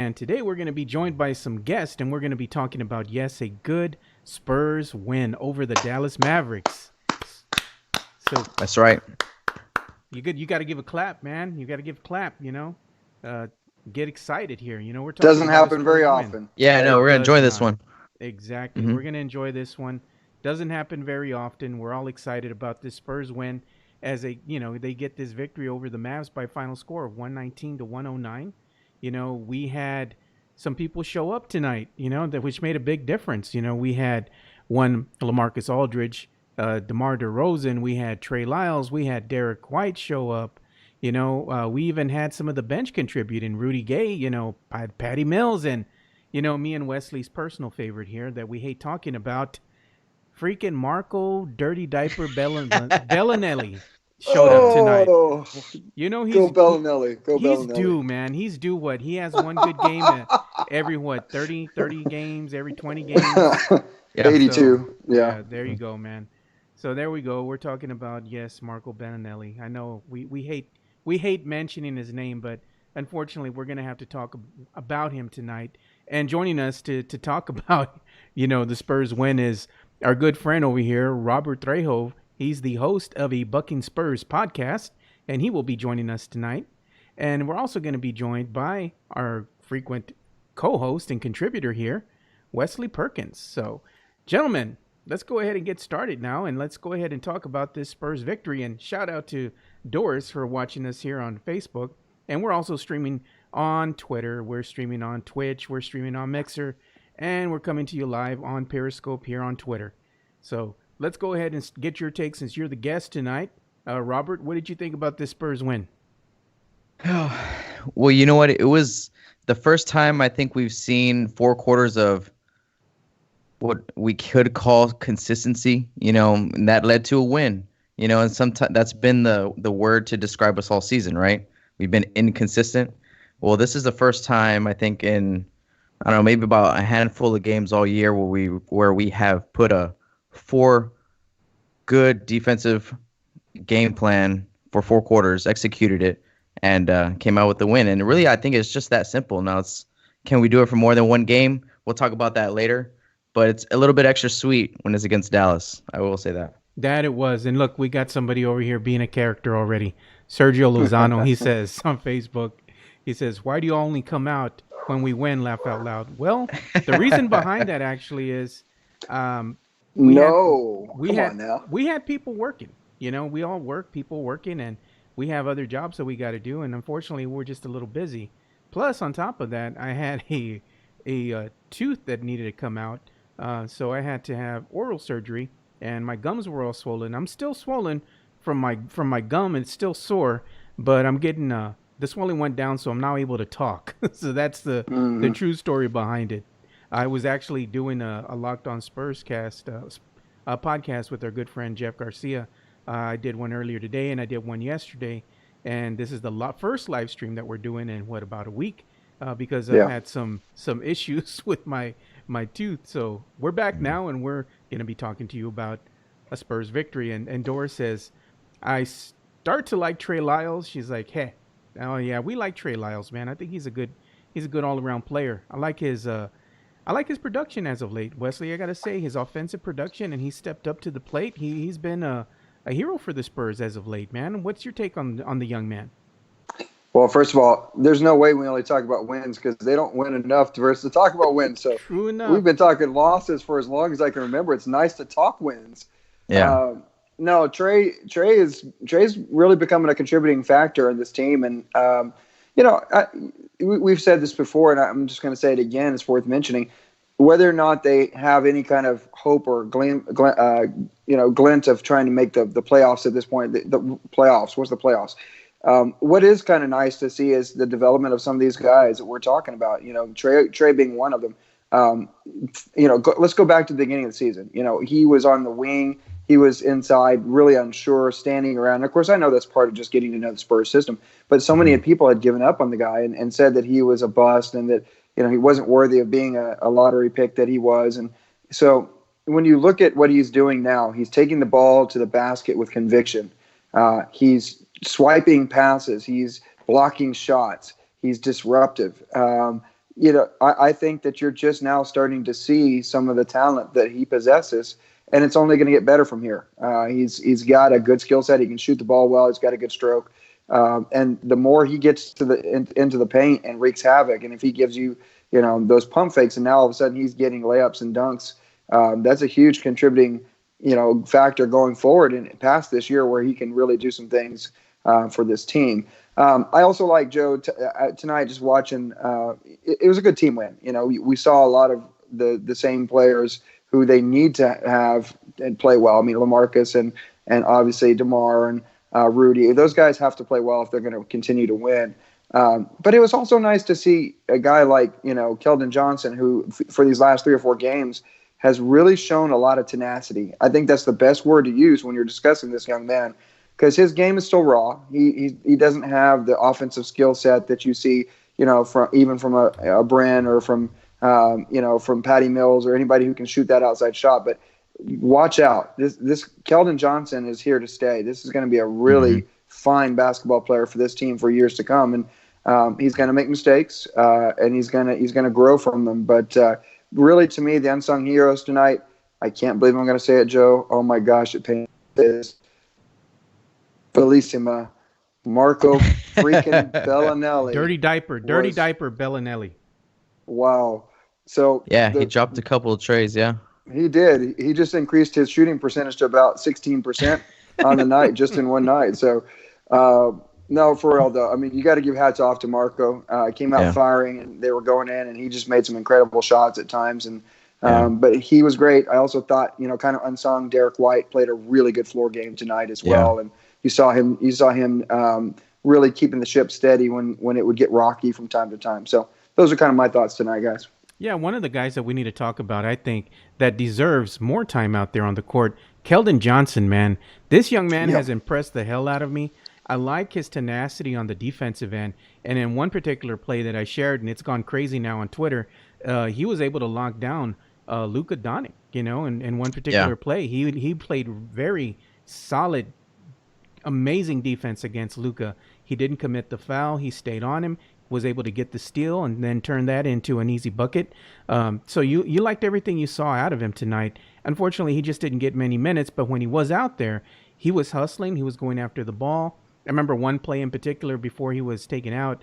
And today we're going to be joined by some guests, and we're going to be talking about, yes, a good Spurs win over the Dallas Mavericks. So That's right. you got to give a clap, man. You got to give a clap. Uh, get excited here. We're talking Doesn't about a happen very Spurs win. often, Yeah, right? no, we're gonna Does enjoy this not. one. Exactly. hmm We're going to enjoy this one. Doesn't happen very often. We're all excited about this Spurs win as they get this victory over the Mavs by final score of 119 to 109. We had some people show up tonight, which made a big difference. We had one LaMarcus Aldridge, DeMar DeRozan, we had Trey Lyles, we had Derek White show up. We even had some of the bench contribute in Rudy Gay, Patty Mills, and me and Wesley's personal favorite here that we hate talking about, freaking Marco Dirty Diaper Bellinelli showed up tonight. Oh, go Bellinelli, go He's Bellinelli. due, man. He's due. What, he has one good game every what, 30 games, every 20 games. Yeah. So 82, yeah. yeah, there you Mhm. go, man. So there we go. We're talking about, yes, Marco Bellinelli. I know we hate mentioning his name, but unfortunately, we're gonna have to talk about him tonight. And joining us to talk about the Spurs win is our good friend over here, Robert Trejo. He's the host of a Bucking Spurs podcast, and he will be joining us tonight. And we're also going to be joined by our frequent co-host and contributor here, Wesley Perkins. So, gentlemen, let's go ahead and get started now, and let's go ahead and talk about this Spurs victory. And shout out to Doris for watching us here on Facebook. And we're also streaming on Twitter. We're streaming on Twitch. We're streaming on Mixer. And we're coming to you live on Periscope here on Twitter. So let's go ahead and get your take since you're the guest tonight. Robert, what did you think about this Spurs win? Well, you know what? It was the first time I think we've seen 4 quarters of what we could call consistency, and that led to a win. And sometimes that's been the word to describe us all season, right? We've been inconsistent. Well, this is the first time I think in I don't know, maybe about a handful of games all year where we have put a 4 good defensive game plan for 4 quarters, executed it, and came out with the win. And really, I think it's just that simple. Now, can we do it for more than one game? We'll talk about that later. But it's a little bit extra sweet when it's against Dallas. I will say that. That it was. And look, we got somebody over here being a character already. Sergio Lozano, he says on Facebook, he says, "Why do you only come out when we win?" Laugh out loud. Well, the reason behind that actually is um, we had No, we come had on now. we had people working. We all work, people working, and we have other jobs that we got to do. And unfortunately, we're just a little busy. Plus, on top of that, I had a tooth that needed to come out, so I had to have oral surgery, and my gums were all swollen. I'm still swollen from my gum. It's still sore, but I'm getting the swelling went down, so I'm now able to talk. So that's the Hmm. true story behind it. I was actually doing a Locked On Spurs cast, a podcast with our good friend Jeff Garcia. I did one earlier today, and I did one yesterday. And this is the first live stream that we're doing in what, about a week, because I've Yeah. had some issues with my tooth. So we're back now, and we're gonna be talking to you about a Spurs victory. And Doris says, I start to like Trey Lyles. She's like, hey, oh yeah, we like Trey Lyles, man. I think he's a good all around player. I like his production as of late, Wesley. I gotta say, his offensive production, and he stepped up to the plate. He's been a hero for the Spurs as of late, man. What's your take on the young man? Well, first of all, there's no way we only talk about wins because they don't win enough for us to talk about wins. So True we've enough. been talking losses for as long as I can remember. It's nice to talk wins. Yeah. No, Trey's really becoming a contributing factor in this team, and you know, we've said this before, and I'm just going to say it again. It's worth mentioning whether or not they have any kind of hope or glint of trying to make the playoffs at this point. The playoffs. What's the playoffs? What is kind of nice to see is the development of some of these guys that we're talking about. Trey being one of them. Let's go back to the beginning of the season. He was on the wing. He was inside, really unsure, standing around. And of course, I know that's part of just getting to know the Spurs system. But so many people had given up on the guy and said that he was a bust and that he wasn't worthy of being a lottery pick that he was. And so when you look at what he's doing now, he's taking the ball to the basket with conviction. He's swiping passes. He's blocking shots. He's disruptive. I think that you're just now starting to see some of the talent that he possesses, and it's only going to get better from here. He's got a good skill set. He can shoot the ball well. He's got a good stroke, and the more he gets to into the paint and wreaks havoc, and if he gives you those pump fakes, and now all of a sudden he's getting layups and dunks, that's a huge contributing factor going forward and past this year where he can really do some things for this team. I also like Joe tonight. Just watching, it was a good team win. We saw a lot of the same players who they need to have and play well. I mean, LaMarcus and obviously DeMar and Rudy. Those guys have to play well if they're going to continue to win. But it was also nice to see a guy like Keldon Johnson, who for these last 3 or 4 games has really shown a lot of tenacity. I think that's the best word to use when you're discussing this young man, because his game is still raw. He doesn't have the offensive skill set that you see, from a Bryn or from Patty Mills or anybody who can shoot that outside shot. But watch out. This Keldon Johnson is here to stay. This is going to be a really fine basketball player for this team for years to come. And he's going to make mistakes, and he's going to grow from them. But really, to me, the unsung heroes tonight, I can't believe I'm going to say it, Joe. Oh my gosh, it pains this. Bellissima, Marco freaking Bellinelli. Dirty diaper Bellinelli. Wow. So he dropped a couple of trays. Yeah, he did. He just increased his shooting percentage to about 16% on the night, just in one night. So, no, for real though. I mean, you got to give hats off to Marco. Came out firing, and they were going in, and he just made some incredible shots at times. And but he was great. I also thought, kind of unsung, Derek White played a really good floor game tonight as well. And you saw him really keeping the ship steady when it would get rocky from time to time. So those are kind of my thoughts tonight, guys. Yeah, one of the guys that we need to talk about, I think, that deserves more time out there on the court, Keldon Johnson, man. This young man has impressed the hell out of me. I like his tenacity on the defensive end. And in one particular play that I shared, and it's gone crazy now on Twitter, he was able to lock down Luka Doncic, in one particular play. He played very solid, amazing defense against Luka. He didn't commit the foul. He stayed on him, was able to get the steal, and then turn that into an easy bucket. So you liked everything you saw out of him tonight. Unfortunately, he just didn't get many minutes, but when he was out there, he was hustling. He was going after the ball. I remember one play in particular before he was taken out,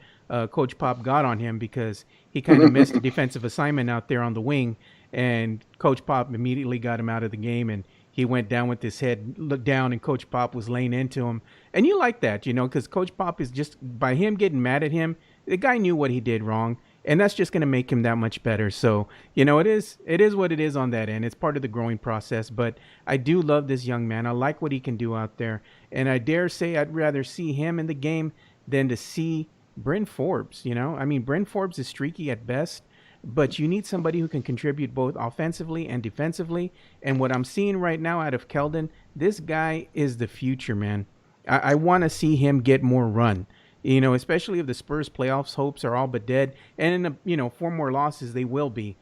Coach Pop got on him because he kind of missed a defensive assignment out there on the wing, and Coach Pop immediately got him out of the game, and he went down with his head, looked down, and Coach Pop was laying into him. And you like that, because Coach Pop is just, by him getting mad at him, the guy knew what he did wrong, and that's just going to make him that much better. So, it is what it is on that end. It's part of the growing process, but I do love this young man. I like what he can do out there, and I dare say I'd rather see him in the game than to see Bryn Forbes, I mean, Bryn Forbes is streaky at best, but you need somebody who can contribute both offensively and defensively. And what I'm seeing right now out of Keldon, this guy is the future, man. I want to see him get more run, especially if the Spurs playoffs hopes are all but dead. And in 4 more losses, they will be.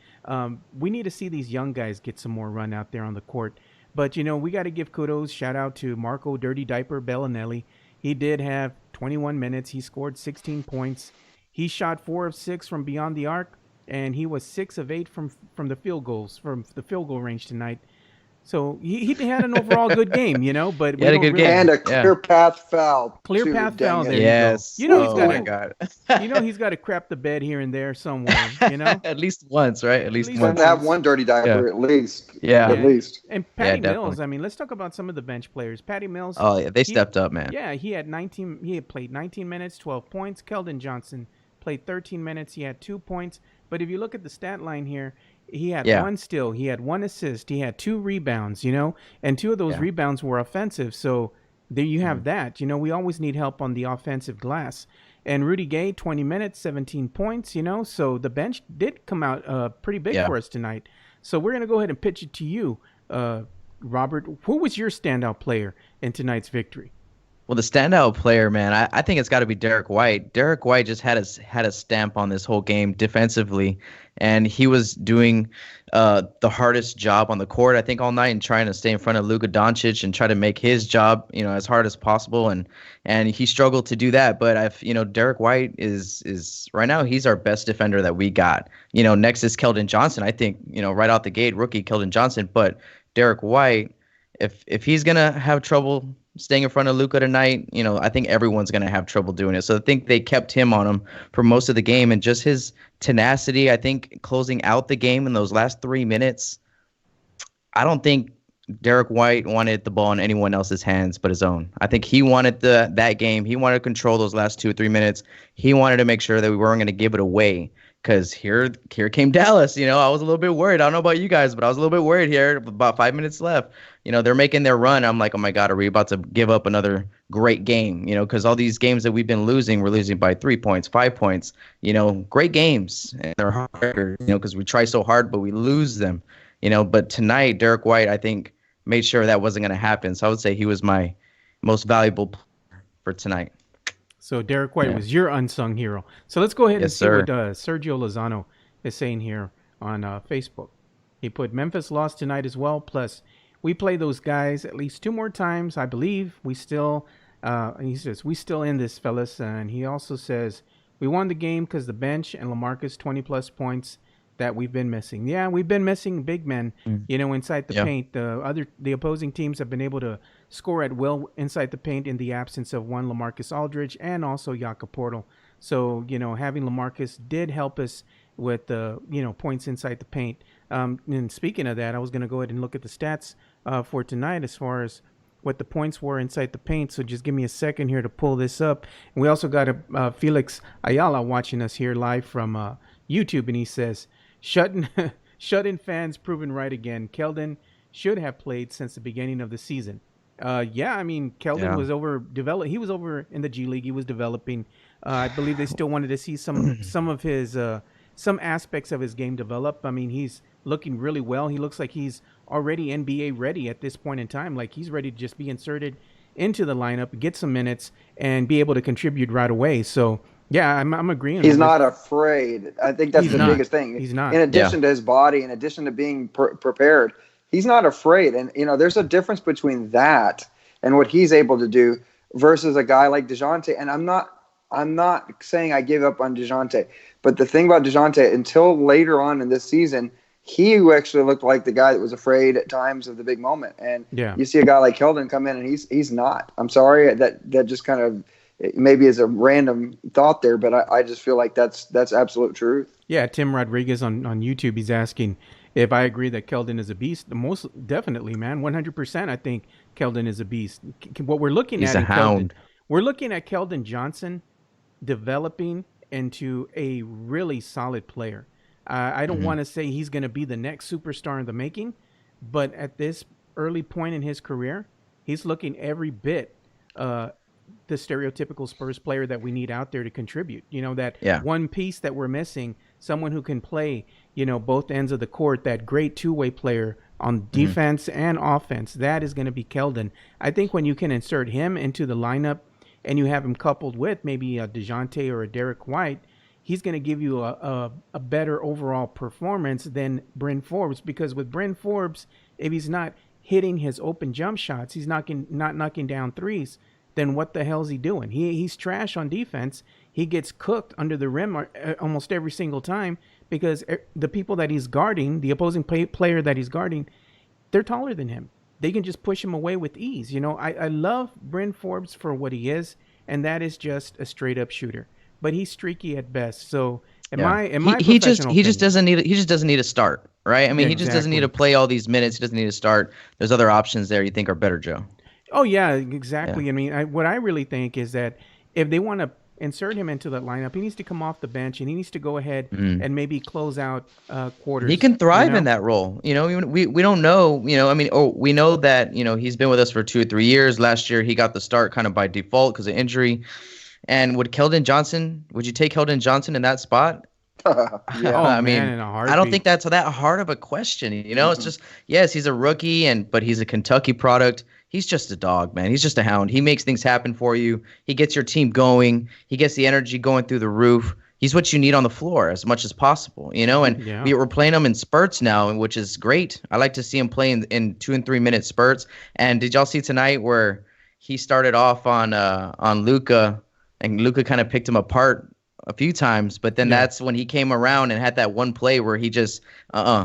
We need to see these young guys get some more run out there on the court. But, we got to give kudos, shout out to Marco Dirty Diaper Bellinelli. He did have 21 minutes. He scored 16 points. He shot 4 of 6 from beyond the arc, and he was 6 of 8 from the field goal range tonight. So he had an overall good game, but he had a good game and a clear path foul. Clear path foul there. Yes. He's got to crap the bed here and there somewhere, At least once, right? At least once. Have one dirty diaper at least. Yeah. At least. And Patty Mills, I mean, let's talk about some of the bench players. Patty Mills. Oh yeah, they stepped up, man. Yeah, he had played 19 minutes, 12 points. Keldon Johnson played 13 minutes. He had 2 points. But if you look at the stat line here, he had 1 steal, he had 1 assist, he had 2 rebounds, and 2 of those rebounds were offensive. So there you have that. We always need help on the offensive glass. And Rudy Gay, 20 minutes, 17 points, so the bench did come out pretty big for us tonight. So we're going to go ahead and pitch it to you, Robert. Who was your standout player in tonight's victory? Well, the standout player, man, I think it's got to be Derek White. Derek White just had a stamp on this whole game defensively, and he was doing the hardest job on the court, I think, all night, and trying to stay in front of Luka Doncic and try to make his job, as hard as possible. And he struggled to do that. But Derek White is right now he's our best defender that we got. Next is Keldon Johnson. I think right out the gate, rookie Keldon Johnson, but Derek White, if he's gonna have trouble staying in front of Luka tonight, I think everyone's going to have trouble doing it. So I think they kept him on him for most of the game, and just his tenacity, I think, closing out the game in those last 3 minutes. I don't think Derek White wanted the ball in anyone else's hands but his own. I think he wanted that game. He wanted to control those last 2 or 3 minutes. He wanted to make sure that we weren't going to give it away. Because here came Dallas. I was a little bit worried. I don't know about you guys, but I was a little bit worried here. About 5 minutes left. They're making their run. I'm like, oh my God, are we about to give up another great game? Because all these games that we've been losing, we're losing by 3 points, 5 points. Great games. And they're hard, because we try so hard, but we lose them. But tonight, Derek White, I think, made sure that wasn't going to happen. So I would say he was my most valuable player for tonight. So Derek White was your unsung hero. So let's go ahead and see what Sergio Lozano is saying here on Facebook. He put Memphis lost tonight as well. Plus, we play those guys at least 2 more times. I believe we still, he says, we still in this, fellas. And he also says, we won the game because the bench and LaMarcus 20-plus points that we've been missing. Yeah, we've been missing big men, inside the paint. The opposing teams have been able to score at will inside the paint in the absence of one LaMarcus Aldridge and also Jakob Poeltl. So, having LaMarcus did help us with the, points inside the paint. And speaking of that, I was going to go ahead and look at the stats for tonight as far as what the points were inside the paint. So just give me a second here to pull this up. And we also got Felix Ayala watching us here live from YouTube, and he says, shut-in fans proven right again. Keldon should have played since the beginning of the season. Keldon was overdeveloped. He was over in the G League. He was developing. I believe they still wanted to see some of his some aspects of his game develop. I mean, he's looking really well. He looks like he's already NBA ready at this point in time. Like he's ready to just be inserted into the lineup, get some minutes, and be able to contribute right away. So. Yeah, I'm agreeing. He's not afraid. I think that's the biggest thing. He's not. In addition to his body, in addition to being prepared, he's not afraid. And, there's a difference between that and what he's able to do versus a guy like DeJounte. And I'm not saying I give up on DeJounte. But the thing about DeJounte, until later on in this season, he actually looked like the guy that was afraid at times of the big moment. And you see a guy like Keldon come in, and he's not. I'm sorry. That just kind of – maybe is a random thought there, but I just feel like that's absolute truth. Yeah, Tim Rodriguez on YouTube, he's asking if I agree that Keldon is a beast. Most definitely, man, 100%. I think Keldon is a beast. What we're looking at, he's a hound. We're looking at Keldon Johnson developing into a really solid player. I don't want to say he's going to be the next superstar in the making, but at this early point in his career, he's looking every bit the stereotypical Spurs player that we need out there to contribute. One piece that we're missing, someone who can play, both ends of the court, that great two-way player on defense and offense. That is going to be Keldon. I think when you can insert him into the lineup and you have him coupled with maybe a DeJounte or a Derek White, he's going to give you a better overall performance than Bryn Forbes, because with Bryn Forbes, if he's not hitting his open jump shots, he's not knocking down threes, then what the hell is he doing? He's trash on defense. He gets cooked under the rim almost every single time because the people that he's guarding, the opposing player that he's guarding, they're taller than him. They can just push him away with ease. I love Bryn Forbes for what he is, and that is just a straight up shooter. But he's streaky at best. So he just doesn't need a start, right? I mean, he just doesn't need to play all these minutes. He doesn't need to start. There's other options there you think are better, Joe. Oh, yeah, exactly. Yeah. I mean, what I really think is that if they want to insert him into that lineup, he needs to come off the bench and he needs to go ahead and maybe close out quarters. He can thrive in that role. We don't know, we know that, he's been with us for 2 or 3 years. Last year, he got the start kind of by default because of injury. And would you take Keldon Johnson in that spot? Yeah. Oh I man, mean, in a I don't think heartbeat. that's that hard of a question. It's Mm-mm. just yes, he's a rookie, but he's a Kentucky product. He's just a dog, man. He's just a hound. He makes things happen for you. He gets your team going. He gets the energy going through the roof. He's what you need on the floor as much as possible. And Yeah. we're playing him in spurts now, which is great. I like to see him play in 2 and 3 minute spurts. And did y'all see tonight where he started off on Luca, and Luca kind of picked him apart a few times, but then Yeah. that's when he came around and had that one play where he just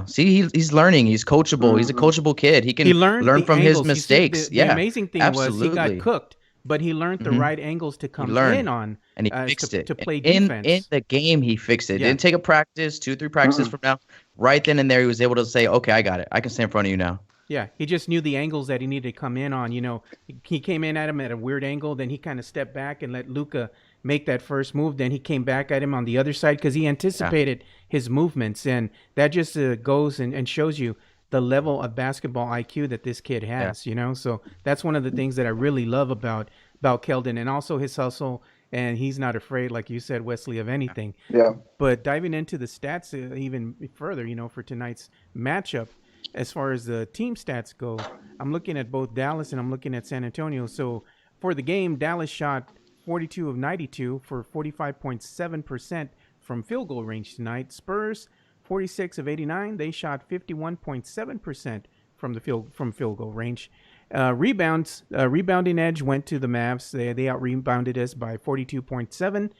see he's learning, he's coachable, he's a Mhm. coachable kid, he He can learned learn the from his angles. You see, mistakes. the Yeah, amazing thing was he got absolutely. cooked, but he learned the Hmm. right angles to He come in learned on and he as fixed it to play in defense. the game. He fixed it. Yeah. Didn't take a practice, 2 3 practices Mm-mm. from now. Right then and there he was able to say, okay, I got it, I can stand in front of you now. Yeah, he just knew the angles that he needed to come in on. He came in at him at a weird angle, then he kind of stepped back and let Luca make that first move. Then he came back at him on the other side because he Yeah, anticipated his movements, and that just goes and shows you the level of basketball IQ that this kid yeah, has. So that's one of the things that I really love about Keldon, and also his hustle. And he's not afraid, like you said, Wesley, of anything. Yeah. But diving into the stats even further, for tonight's matchup, as far as the team stats go, I'm looking at both Dallas and I'm looking at San Antonio. So for the game, Dallas shot 42 of 92 for 45.7% from field goal range tonight. Spurs 46 of 89, they shot 51.7% from field goal range. Rebounding edge went to the Mavs. They out rebounded us by 42.7,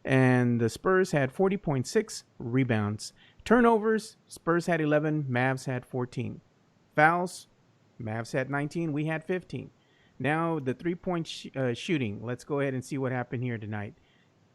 and the Spurs had 40.6 rebounds. Turnovers, Spurs had 11, Mavs had 14. Fouls, Mavs had 19, we had 15. Now the three-point shooting. Let's go ahead and see what happened here tonight.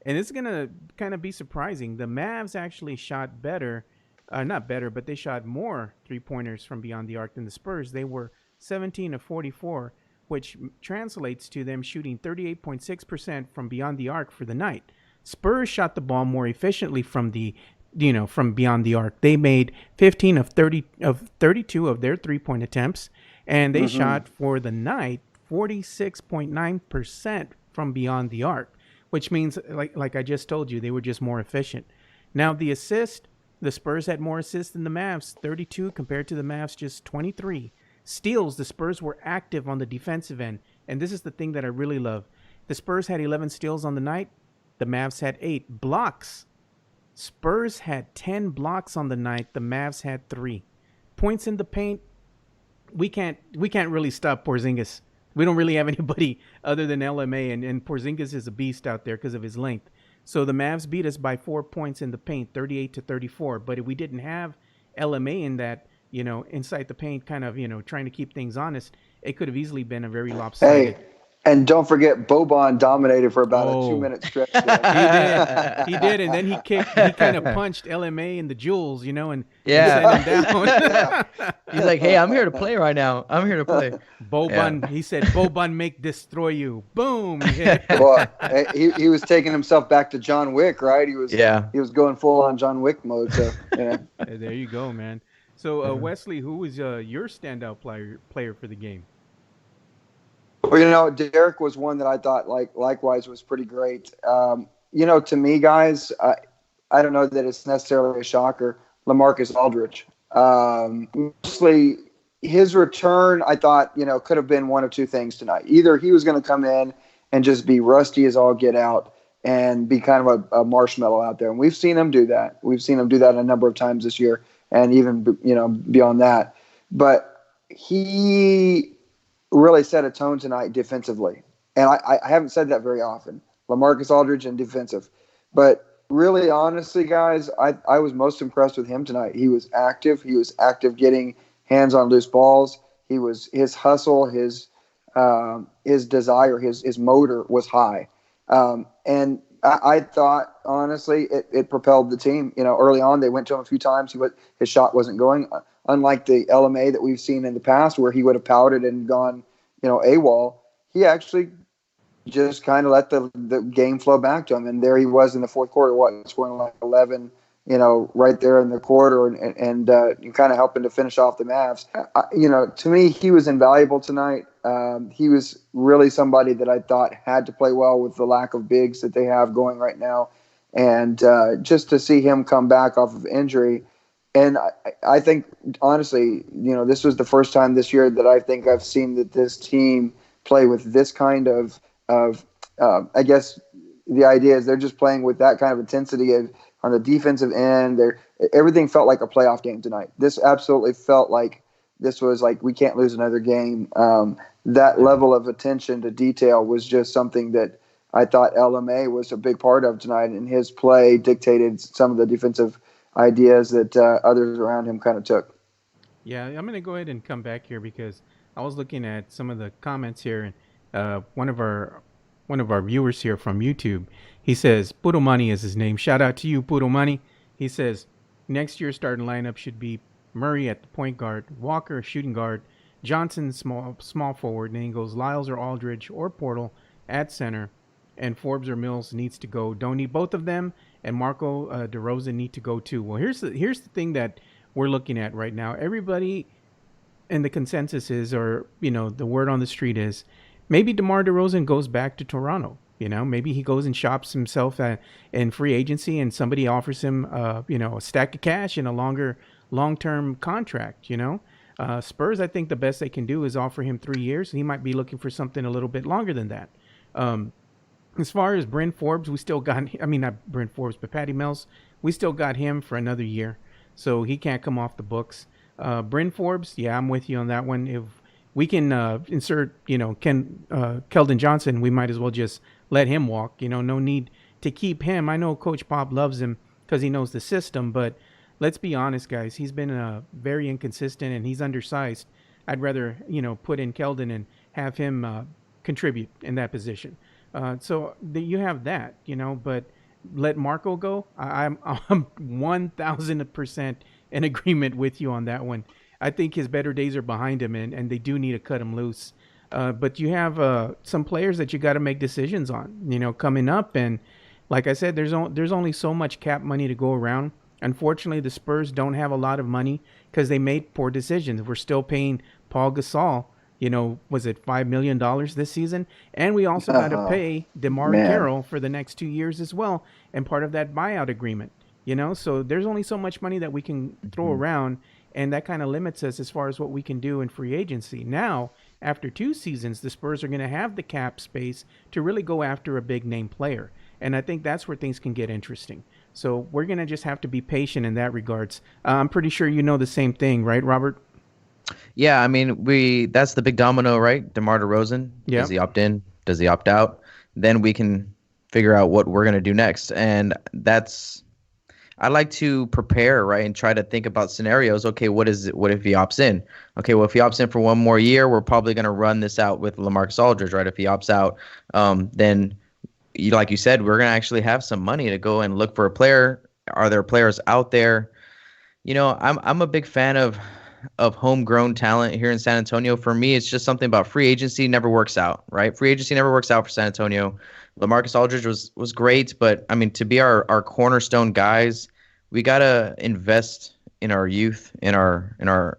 And it's going to kind of be surprising. The Mavs actually shot better, not better, but they shot more three-pointers from beyond the arc than the Spurs. They were 17 of 44, which translates to them shooting 38.6% from beyond the arc for the night. Spurs shot the ball more efficiently from beyond the arc. They made 15 of 32 of their three-point attempts, and they Mm-hmm. shot for the night 46.9% from beyond the arc, which means like I just told you, they were just more efficient. Now the assist, the Spurs had more assists than the Mavs, 32 compared to the Mavs just 23. Steals, the Spurs were active on the defensive end, and this is the thing that I really love. The Spurs had 11 steals on the night, the Mavs had 8 blocks. Spurs had 10 blocks on the night. The Mavs had 3. Points in the paint. We can't really stop Porzingis. We don't really have anybody other than LMA, and Porzingis is a beast out there because of his length. So the Mavs beat us by 4 points in the paint, 38-34. But if we didn't have LMA in that, inside the paint, kind of, trying to keep things honest, it could have easily been a very Hey, lopsided. and don't forget, Boban dominated for about a Oh, 2-minute stretch there. he did. He did, and then he kind of punched LMA in the jewels, and sent yeah. him down. Yeah. He's like, hey, I'm here to play right now. I'm here to play. Yeah. Boban, he said, Boban make destroy you. Boom, he hit it. Well, he was taking himself back to John Wick, right? Yeah. He was going full on John Wick mode. So yeah. There you go, man. So Wesley, who was your standout player for the game? Well, Derek was one that I thought likewise was pretty great. To me, guys, I don't know that it's necessarily a shocker. LaMarcus Aldridge, mostly his return, I thought could have been one of two things tonight. Either he was going to come in and just be rusty as all get out and be kind of a marshmallow out there, and we've seen him do that. We've seen him do that a number of times this year, and even beyond that. But he really set a tone tonight defensively. And I haven't said that very often. LaMarcus Aldridge and defensive. But really, honestly, guys, I was most impressed with him tonight. He was active. He was active getting hands on loose balls. His hustle, his desire, his motor was high. And I thought, honestly, it propelled the team. Early on, they went to him a few times. His shot wasn't going. Unlike the LMA that we've seen in the past where he would have pouted and gone, AWOL, he actually just kind of let the game flow back to him. And there he was in the fourth quarter, scoring like 11, right there in the quarter and kind of helping to finish off the Mavs. To me, he was invaluable tonight. He was really somebody that I thought had to play well with the lack of bigs that they have going right now. and just to see him come back off of injury. And I think, honestly, this was the first time this year that I think I've seen that this team play with this kind of I guess the idea is they're just playing with that kind of intensity on the defensive end. Everything felt like a playoff game tonight. This absolutely felt like this was like we can't lose another game. That level of attention to detail was just something that I thought LMA was a big part of tonight, and his play dictated some of the defensive ideas that others around him kind of took. Yeah, I'm going to go ahead and come back here because I was looking at some of the comments here, and one of our viewers here from YouTube, he says Puro Money is his name. Shout out to you, Puro Money. He says next year's starting lineup should be Murray at the point guard, Walker shooting guard, Johnson small forward, and then he goes Lyles or Aldridge or Portal at center, and Forbes or Mills needs to go. Don't need both of them, and Marco DeRozan need to go too. Well, here's the thing that we're looking at right now. Everybody, and the consensus is, or the word on the street is, maybe DeMar DeRozan goes back to Toronto. Maybe he goes and shops himself in free agency, and somebody offers him, a stack of cash and a long-term contract. Spurs, I think the best they can do is offer him 3 years. He might be looking for something a little bit longer than that. As far as Bryn Forbes, we still got, not Bryn Forbes, but Patty Mills, we still got him for another year. So he can't come off the books. Bryn Forbes, yeah, I'm with you on that one. If we can insert, Keldon Johnson, we might as well just let him walk. No need to keep him. I know Coach Pop loves him because he knows the system, but let's be honest, guys. He's been very inconsistent, and he's undersized. I'd rather, put in Keldon and have him contribute in that position. So you have that, but let Marco go. I'm 1,000% in agreement with you on that one. I think his better days are behind him, and they do need to cut him loose. But you have some players that you got to make decisions on, coming up. And like I said, there's only so much cap money to go around. Unfortunately, the Spurs don't have a lot of money because they made poor decisions. We're still paying Paul Gasol, was it $5 million this season? And we also got to pay DeMar Carroll for the next 2 years as well, and part of that buyout agreement. So there's only so much money that we can throw around, and that kind of limits us as far as what we can do in free agency. Now, after 2 seasons, the Spurs are going to have the cap space to really go after a big name player, and I think that's where things can get interesting. So we're going to just have to be patient in that regards. I'm pretty sure you know the same thing, right, Robert? Yeah, that's the big domino, right? DeMar DeRozan. Yeah. Does he opt in? Does he opt out? Then we can figure out what we're going to do next. And I like to prepare, right, and try to think about scenarios. Okay, what if he opts in? Okay, well, if he opts in for one more year, we're probably going to run this out with LaMarcus Aldridge, right? If he opts out, then like you said, we're going to actually have some money to go and look for a player. Are there players out there? I'm a big fan of homegrown talent here in San Antonio. For me, it's just something about free agency never works out, right? Free agency never works out for San Antonio. LaMarcus Aldridge was great, but to be our cornerstone guys, we gotta invest in our youth, in our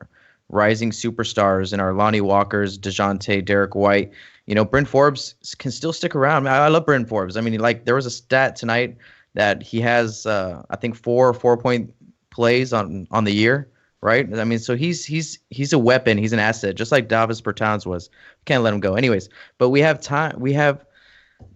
rising superstars, in our Lonnie Walkers, DeJounte, Derek White. Bryn Forbes can still stick around. I love Bryn Forbes. There was a stat tonight that he has, I think 4-point plays on the year, right? So he's a weapon. He's an asset, just like Davis Bertans was. Can't let him go. Anyways, but we have time. We have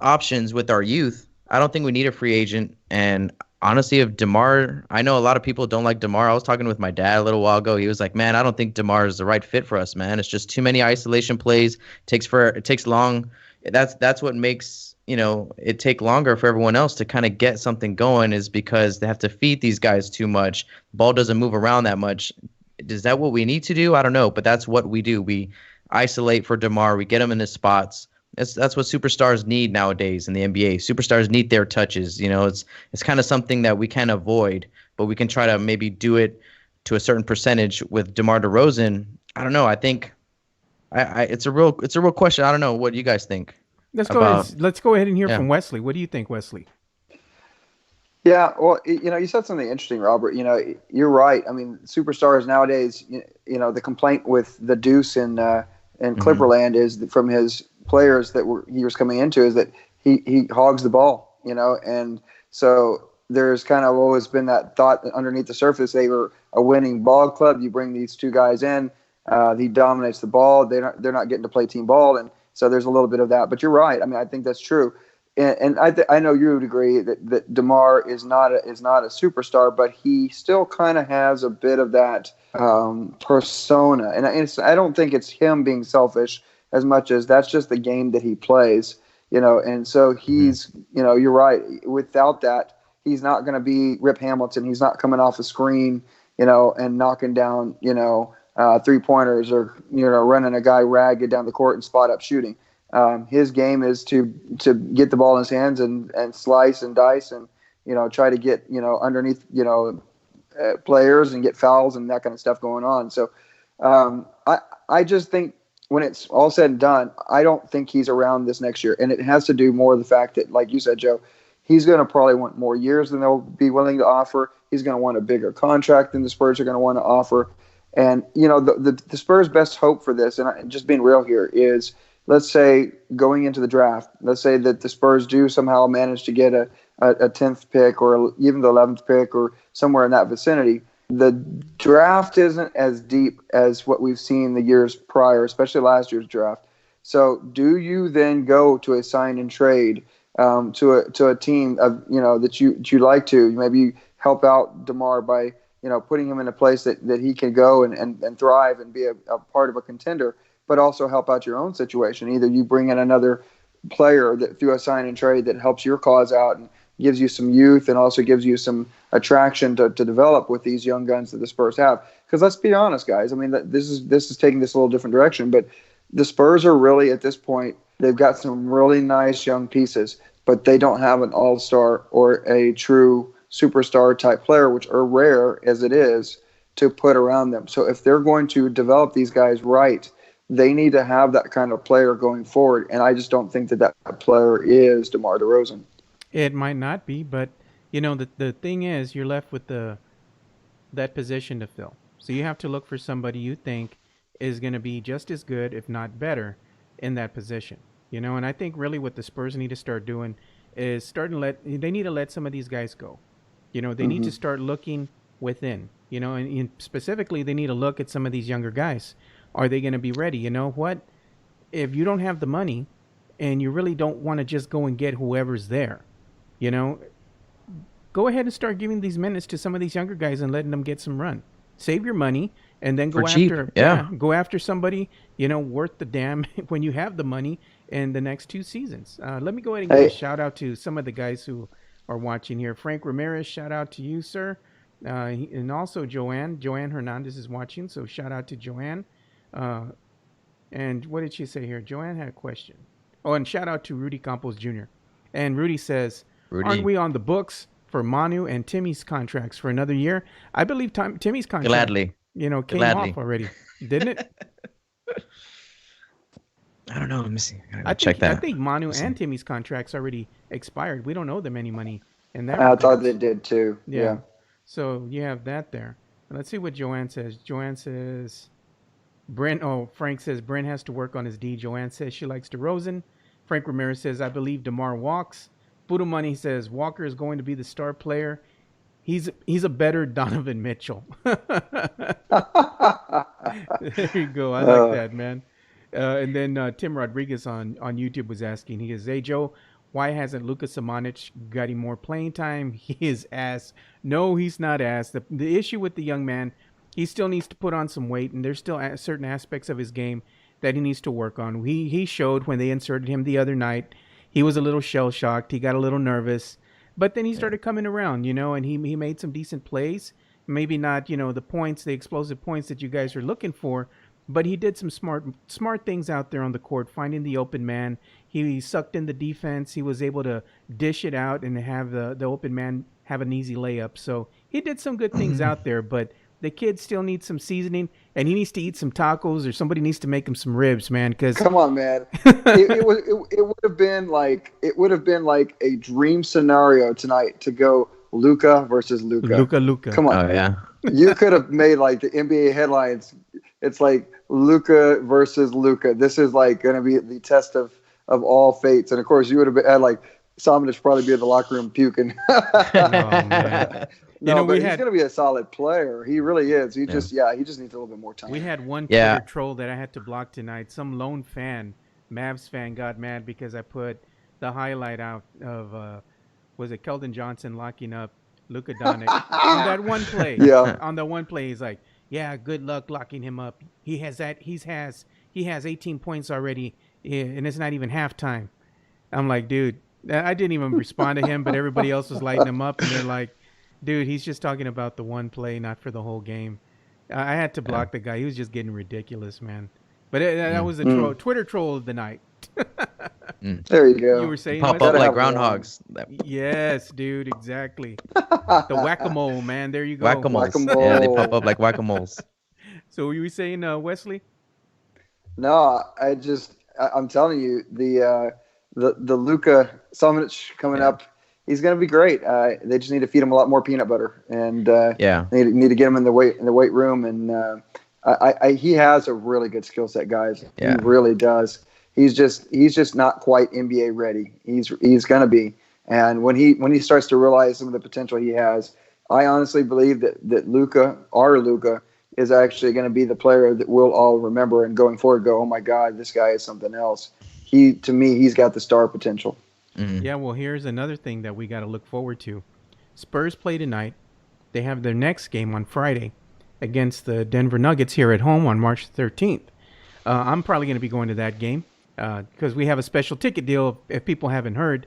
options with our youth. I don't think we need a free agent. And honestly, if DeMar, I know a lot of people don't like DeMar. I was talking with my dad a little while ago. He was like, "Man, I don't think DeMar is the right fit for us, man. It's just too many isolation plays. It takes long. That's what makes it take longer for everyone else to kind of get something going, is because they have to feed these guys too much. Ball doesn't move around that much. Is that what we need to do? I don't know, but that's what we do. We isolate for DeMar. We get him in his spots. That's what superstars need nowadays in the NBA. Superstars need their touches. It's kind of something that we can avoid, but we can try to maybe do it to a certain percentage with DeMar DeRozan. I don't know. I think it's a real question. I don't know. What do you guys think? Let's go ahead and hear from Wesley. What do you think, Wesley? Yeah, well, you said something interesting, Robert. You're right. Superstars nowadays, the complaint with the Deuce in Clipperland is that from his players that he was coming into is that he hogs the ball, and So there's kind of always been that thought that underneath the surface they were a winning ball club. You bring these two guys in, he dominates the ball. They're not getting to play team ball, and so there's a little bit of that. But you're right. I mean, I think that's true. And I know you would agree that DeMar is not a superstar, but he still kind of has a bit of that persona. And I don't think it's him being selfish as much as that's just the game that he plays, And so he's, you're right. Without that, he's not going to be Rip Hamilton. He's not coming off a screen, and knocking down, 3-pointers or running a guy ragged down the court and spot up shooting. His game is to get the ball in his hands and slice and dice and try to get underneath players and get fouls and that kind of stuff going on. So I just think when it's all said and done, I don't think he's around this next year, and it has to do more with the fact that, like you said, Joe, he's going to probably want more years than they'll be willing to offer. He's going to want a bigger contract than the Spurs are going to want to offer. And the Spurs' best hope for this, and just being real here, is, let's say going into the draft, let's say that the Spurs do somehow manage to get a 10th pick or even the 11th pick or somewhere in that vicinity. The draft isn't as deep as what we've seen the years prior, especially last year's draft. So do you then go to a sign and trade to a team of that you like to maybe help out DeMar by putting him in a place that he can go and thrive and be a part of a contender, but also help out your own situation. Either you bring in another player that through a sign and trade that helps your cause out and gives you some youth and also gives you some attraction to develop with these young guns that the Spurs have. Because let's be honest, guys. I mean, this is taking this a little different direction, but the Spurs are really at this point, they've got some really nice young pieces, but they don't have an all-star or a true superstar type player, which are rare as it is, to put around them. So if they're going to develop these guys right, they need to have that kind of player going forward, and I just don't think that player is DeMar DeRozan. It might not be, but the thing is, you're left with that position to fill. So you have to look for somebody you think is going to be just as good, if not better, in that position. And I think really what the Spurs need to start doing is they need to let some of these guys go. They need to start looking within. And specifically they need to look at some of these younger guys. Are they going to be ready? You know what? If you don't have the money and you really don't want to just go and get whoever's there, go ahead and start giving these minutes to some of these younger guys and letting them get some run. Save your money and then go go after somebody, worth the damn when you have the money in the next 2 seasons. Let me go ahead and give a shout out to some of the guys who are watching here. Frank Ramirez, shout out to you, sir. And also Joanne Hernandez is watching, so shout out to Joanne. And what did she say here? Joanne had a question. Oh, and shout out to Rudy Campos Jr. And Rudy says, aren't we on the books for Manu and Timmy's contracts for another year? I believe Timmy's contract Gladly. Came off already, didn't it? I don't know. Let me see. I think Manu and Timmy's contracts already expired. We don't owe them any money. And that I thought they did too. Yeah. So you have that there. Let's see what Joanne says. Joanne says, Frank says Brent has to work on his D. Joanne says she likes DeRozan. Frank Ramirez says, I believe DeMar walks. Buddha Money says Walker is going to be the star player. He's a better Donovan Mitchell. There you go. I like that, man. And then Tim Rodriguez on YouTube was asking, he goes, hey, Joe, why hasn't Luka Samanic got him more playing time? He is ass. No, he's not ass. The issue with the young man, he still needs to put on some weight, and there's still certain aspects of his game that he needs to work on. He showed when they inserted him the other night, he was a little shell-shocked. He got a little nervous. But then he started coming around, and he made some decent plays. Maybe not, the explosive points that you guys are looking for, but he did some smart things out there on the court, finding the open man. He sucked in the defense. He was able to dish it out and have the open man have an easy layup. So he did some good things out there, but the kid still needs some seasoning, and he needs to eat some tacos, or somebody needs to make him some ribs, man. Because come on, man, it would have been like a dream scenario tonight to go Luka versus Luka. Luka. Come on, oh yeah. You could have made like the NBA headlines. It's like Luka versus Luka. This is like going to be the test of all fates, and of course you would have had like Samanic probably be in the locker room puking. Oh man. No, We but he's had going to be a solid player. He really is. He Yeah. just needs a little bit more we time. had one Yeah. Twitter troll that I had to block tonight. Some lone fan, Mavs fan, got mad because I put the highlight out of was it Keldon Johnson locking up Luka Doncic on that one play. Yeah. On the one play, he's like, "Yeah, good luck locking him up. He has 18 points already, and it's not even halftime." I'm like, dude, I didn't even respond to him, but everybody else was lighting him up, and they're like, dude, he's just talking about the one play, not for the whole game. I had to Yeah. block the guy. He was just getting ridiculous, man. But that Mm. was the troll, Twitter troll of the night. Mm. There you You go. were They saying, pop Wesley? up like have one. groundhogs. Yes, dude, exactly. The whack-a-mole, man. There you go. Whack-a-moles. Whack-a-mole. Yeah, they pop up like whack-a-moles. So you were saying, Wesley? No, I'm telling you, the Luka Samanic coming Yeah. up, he's going to be great. They just need to feed him a lot more peanut butter, and Yeah. need to get him in the weight room. And he has a really good skill set, guys. Yeah. He really does. He's just not quite NBA ready. He's going to be, and when he starts to realize some of the potential he has, I honestly believe that Luka, our Luka, is actually going to be the player that we'll all remember and going forward go, oh my God, this guy is something else. To me, he's got the star potential. Mm. Yeah, well, here's another thing that we got to look forward to. Spurs play tonight. They have their next game on Friday against the Denver Nuggets here at home on March 13th. I'm probably going to be going to that game because we have a special ticket deal. If people haven't heard,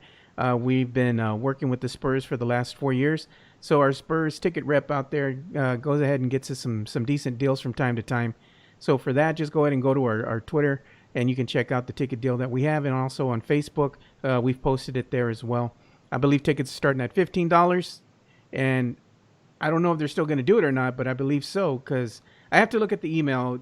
we've been working with the Spurs for the last 4 years. So our Spurs ticket rep out there goes ahead and gets us some decent deals from time to time. So for that, just go ahead and go to our Twitter, and you can check out the ticket deal that we have. And also on Facebook, we've posted it there as well. I believe tickets are starting at $15. And I don't know if they're still going to do it or not, but I believe so because I have to look at the email.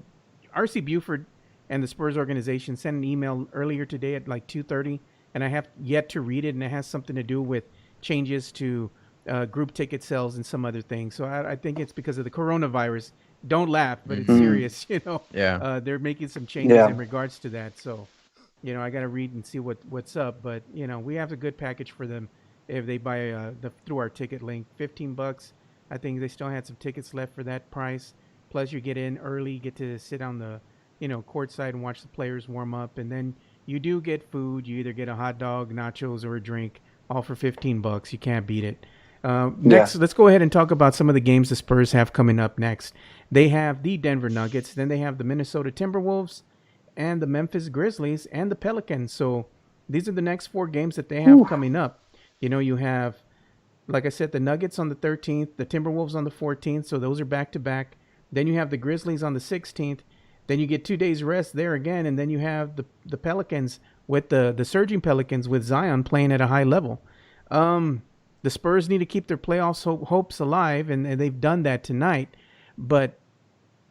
RC Buford and the Spurs organization sent an email earlier today at like 2:30, and I have yet to read it, and it has something to do with changes to group ticket sales and some other things. So I think it's because of the coronavirus. Don't laugh, but it's Mhm. serious. Yeah. They're making some changes Yeah. in regards to that. So, I got to read and see what's up. But we have a good package for them if they buy through our ticket link. $15. I think they still had some tickets left for that price. Plus, you get in early, get to sit on the courtside and watch the players warm up, and then you do get food. You either get a hot dog, nachos, or a drink, all for $15. You can't beat it. Next, let's go ahead and talk about some of the games the Spurs have coming up next. They have the Denver Nuggets, then they have the Minnesota Timberwolves, and the Memphis Grizzlies, and the Pelicans. So these are the next 4 games that they have coming up. You have, like I said, the Nuggets on the 13th, the Timberwolves on the 14th, so those are back-to-back. Then you have the Grizzlies on the 16th. Then you get 2 days rest there again, and then you have the Pelicans with the surging Pelicans with Zion playing at a high level. The Spurs need to keep their playoffs hopes alive, and they've done that tonight. But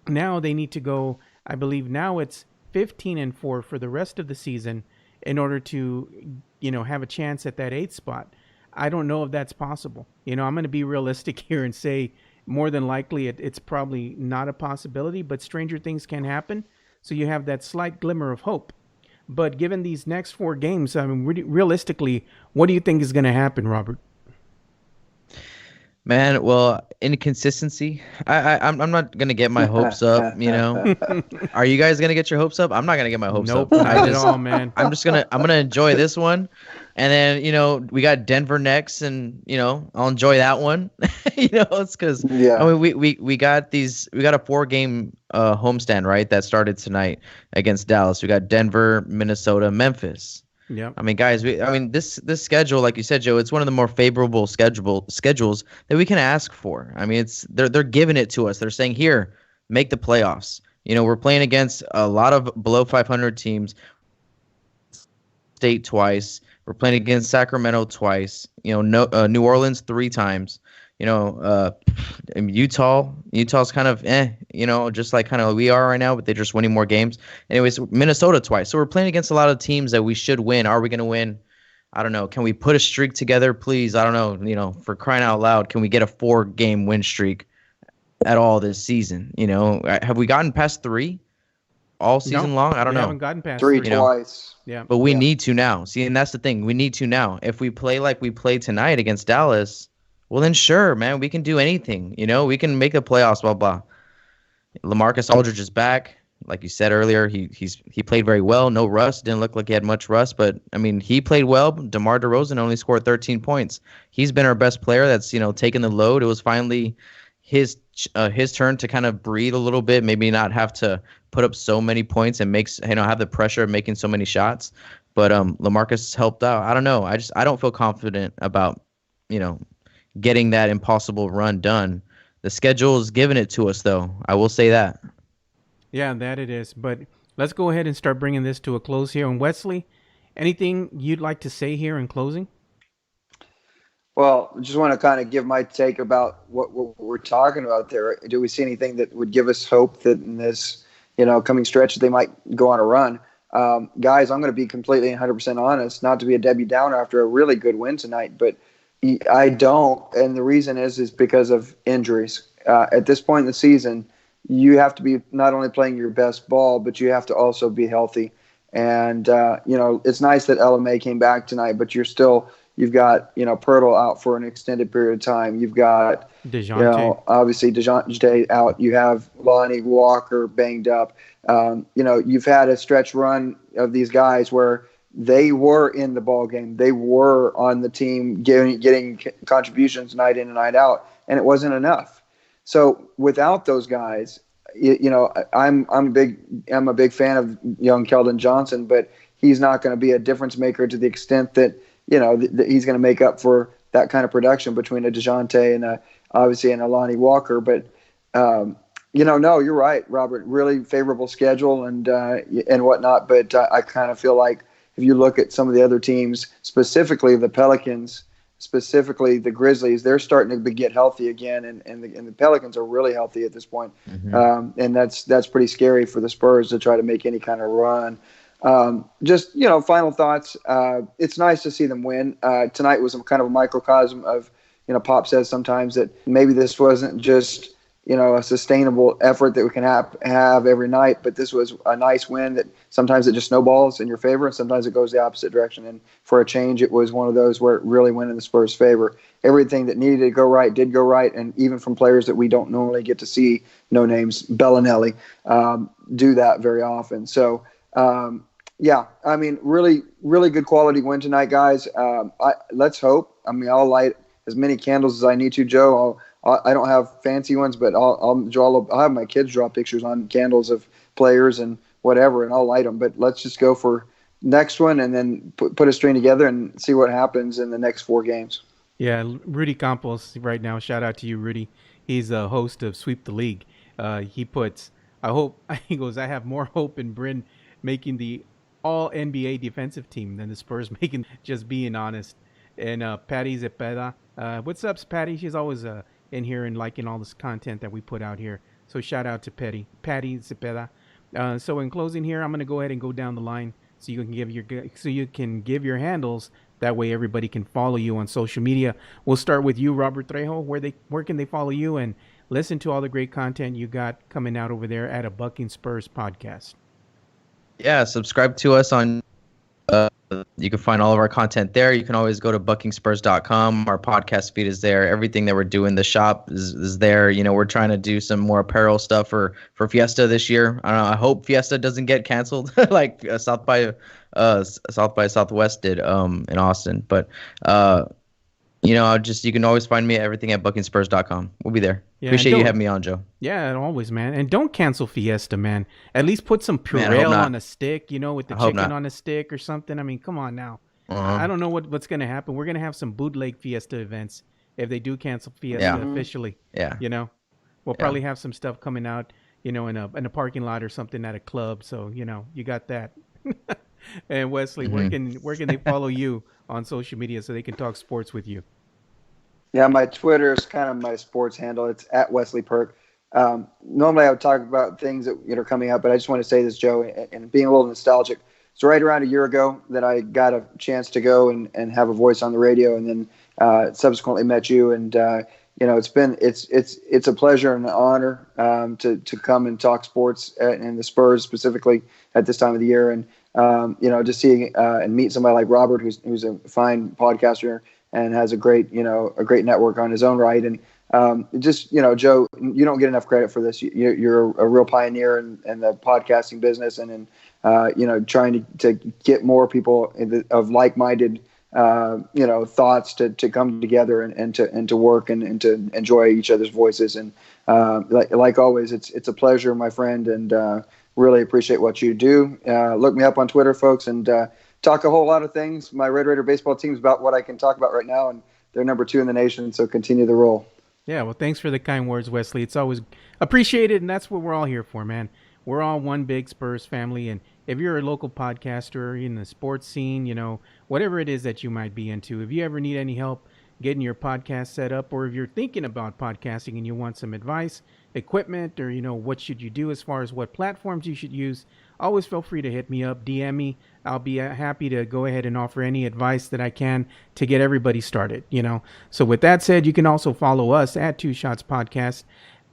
now they need to go. I believe now it's 15-4 for the rest of the season in order to, have a chance at that 8th spot. I don't know if that's possible. I'm going to be realistic here and say more than likely it's probably not a possibility. But stranger things can happen. So you have that slight glimmer of hope. But given these next 4 games, I mean, realistically, what do you think is going to happen, Robert? Man, well, inconsistency. I'm not gonna get my hopes up. Are you guys gonna get your hopes up? I'm not gonna get my hopes Nope, up. not at all, man. I'm gonna enjoy this one, and then we got Denver next, and I'll enjoy that one. It's because Yeah. I mean we got a 4-game homestand, right, that started tonight against Dallas. We got Denver, Minnesota, Memphis. Yeah. I mean, guys, this schedule, like you said, Joe, it's one of the more favorable schedules that we can ask for. I mean, they're giving it to us. They're saying, here, make the playoffs. We're playing against a lot of below 500 teams. State twice. We're playing against Sacramento twice. New Orleans 3 times. Utah's kind of just like kind of we are right now, but they're just winning more games. Anyways, Minnesota twice. So we're playing against a lot of teams that we should win. Are we going to win? I don't know. Can we put a streak together, please? I don't know. For crying out loud, can we get a 4-game win streak at all this season? Have we gotten past 3? all No, season long? I don't we haven't know. gotten past Three three. You know, twice. Yeah. but we Yeah. need to now. See, and that's the thing. We need to now. If we play like we played tonight against Dallas, well then sure, man, we can do anything. You know, we can make the playoffs. Blah blah. LaMarcus Aldridge is back. Like you said earlier, he played very well. No rust. Didn't look like he had much rust, but I mean, he played well. DeMar DeRozan only scored 13 points. He's been our best player. That's taken the load. It was finally his turn to kind of breathe a little bit. Maybe not have to put up so many points and have the pressure of making so many shots. But LaMarcus helped out. I don't know. I don't feel confident about you know getting that impossible run done. The schedule is giving it to us, though. I will say that. Yeah, that it is. But let's go ahead and start bringing this to a close here. And Wesley, anything you'd like to say here in closing? Well, just want to kind of give my take about what we're talking about there. Do we see anything that would give us hope that in this, coming stretch, they might go on a run? Guys, I'm going to be completely 100% honest, not to be a Debbie Downer after a really good win tonight, but I don't. And the reason is because of injuries. At this point in the season, you have to be not only playing your best ball, but you have to also be healthy. And, it's nice that LMA came back tonight, but you've got, Pirtle out for an extended period of time. You've got, DeJounte. obviously DeJounte out. You have Lonnie Walker banged up. You've had a stretch run of these guys where they were in the ball game. They were on the team getting contributions night in and night out, and it wasn't enough. So without those guys, I'm a big fan of young Keldon Johnson, but he's not going to be a difference maker to the extent that that he's going to make up for that kind of production between a DeJounte and obviously an Alani Walker. But no, you're right, Robert. Really favorable schedule and whatnot. But I kind of feel like if you look at some of the other teams, specifically the Pelicans, specifically the Grizzlies, they're starting to get healthy again, and the Pelicans are really healthy at this point. And that's pretty scary for the Spurs to try to make any kind of run. Just final thoughts. It's nice to see them win. Tonight was kind of a microcosm of Pop says sometimes that maybe this wasn't just a sustainable effort that we can have every night, but this was a nice win that sometimes it just snowballs in your favor and sometimes it goes the opposite direction. And for a change, it was one of those where it really went in the Spurs' favor. Everything that needed to go right did go right, and even from players that we don't normally get to see, no names, Bellinelli, do that very often. So, yeah, I mean, really, really good quality win tonight, guys. Let's hope. I mean, I'll light as many candles as I need to, Joe. I don't have fancy ones, but I'll have my kids draw pictures on candles of players and whatever, and I'll light them. But let's just go for next one and then put a string together and see what happens in the next 4 games. Yeah, Rudy Campos right now. Shout out to you, Rudy. He's a host of Sweep the League. He puts, he goes, I have more hope in Bryn making the all NBA defensive team than the Spurs making, just being honest. And Patty Zepeda. What's up, Patty? She's always in here and liking all this content that we put out here. So shout out to Patty Zepeda. So in closing here, I'm going to go ahead and go down the line so you can give your handles. That way everybody can follow you on social media. We'll start with you, Robert Trejo. Where can they follow you and listen to all the great content you got coming out over there at a Bucking Spurs podcast? Yeah, subscribe to us on. You can find all of our content there. You can always go to buckingspurs.com. Our podcast feed is there. Everything that we're doing, the shop is there. We're trying to do some more apparel stuff for Fiesta this year. I don't know. I hope Fiesta doesn't get canceled like South by Southwest did in Austin. But you can always find me at everything at buckingspurs.com. We'll be there. Yeah, Appreciate you having me on, Joe. Yeah, always, man. And don't cancel Fiesta, man. At least put some Man, I hope purell not. on a stick, with the I hope chicken not. on a stick or something. I mean, come on now. Uh-huh. I don't know what's going to happen. We're going to have some bootleg Fiesta events if they do cancel Fiesta Yeah. officially. Yeah. We'll probably have some stuff coming out, in a parking lot or something at a club. So, you got that. And Wesley, where can they follow you on social media so they can talk sports with you? Yeah, my Twitter is kind of my sports handle. It's at Wesley Perk. Normally I would talk about things that are coming up, but I just want to say this, Joe, and being a little nostalgic. It's right around a year ago that I got a chance to go and have a voice on the radio, and then subsequently met you. And it's a pleasure and an honor to come and talk sports and the Spurs specifically at this time of the year, and just seeing and meet somebody like Robert, who's a fine podcaster and has a great network on his own right, and Joe, you don't get enough credit for this. You're a real pioneer in the podcasting business, and in trying to get more people of like-minded thoughts to come together and to work and to enjoy each other's voices. And like always, it's a pleasure, my friend, and really appreciate what you do. Look me up on Twitter, folks, and talk a whole lot of things. My Red Raider baseball team is about what I can talk about right now, and they're number 2 in the nation, so continue the roll. Yeah, well, thanks for the kind words, Wesley. It's always appreciated, and that's what we're all here for, man. We're all one big Spurs family, and if you're a local podcaster in the sports scene, whatever it is that you might be into, if you ever need any help getting your podcast set up, or if you're thinking about podcasting and you want some advice, equipment, or what should you do as far as what platforms you should use, always feel free to hit me up, DM me. I'll be happy to go ahead and offer any advice that I can to get everybody started. So with that said, you can also follow us at Two Shots Podcast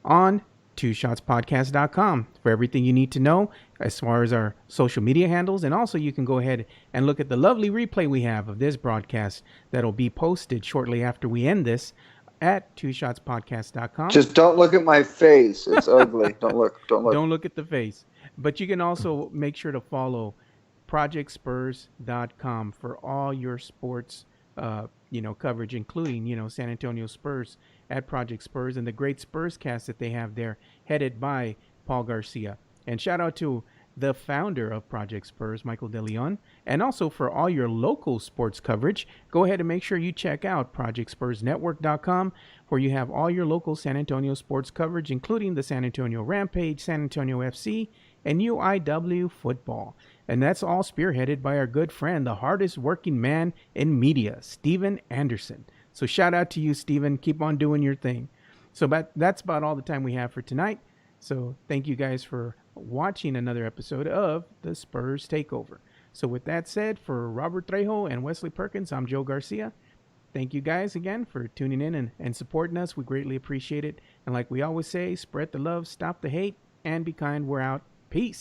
on twosHotsPodcast.com for everything you need to know as far as our social media handles. And also you can go ahead and look at the lovely replay we have of this broadcast that'll be posted shortly after we end this at twosHotsPodcast.com. Just don't look at my face. It's ugly. Don't look. Don't look at the face. But you can also make sure to follow ProjectSpurs.com for all your sports coverage, including, San Antonio Spurs at Project Spurs and the great Spurs cast that they have there, headed by Paul Garcia. And shout out to the founder of Project Spurs, Michael DeLeon. And also for all your local sports coverage, go ahead and make sure you check out ProjectSpursNetwork.com, where you have all your local San Antonio sports coverage, including the San Antonio Rampage, San Antonio FC, and UIW football. And that's all spearheaded by our good friend, the hardest working man in media, Steven Anderson. So shout out to you, Steven. Keep on doing your thing. So that's about all the time we have for tonight. So thank you guys for watching another episode of the Spurs Takeover. So with that said, for Robert Trejo and Wesley Perkins, I'm Joe Garcia. Thank you guys again for tuning in and supporting us. We greatly appreciate it. And like we always say, spread the love, stop the hate, and be kind. We're out. Peace.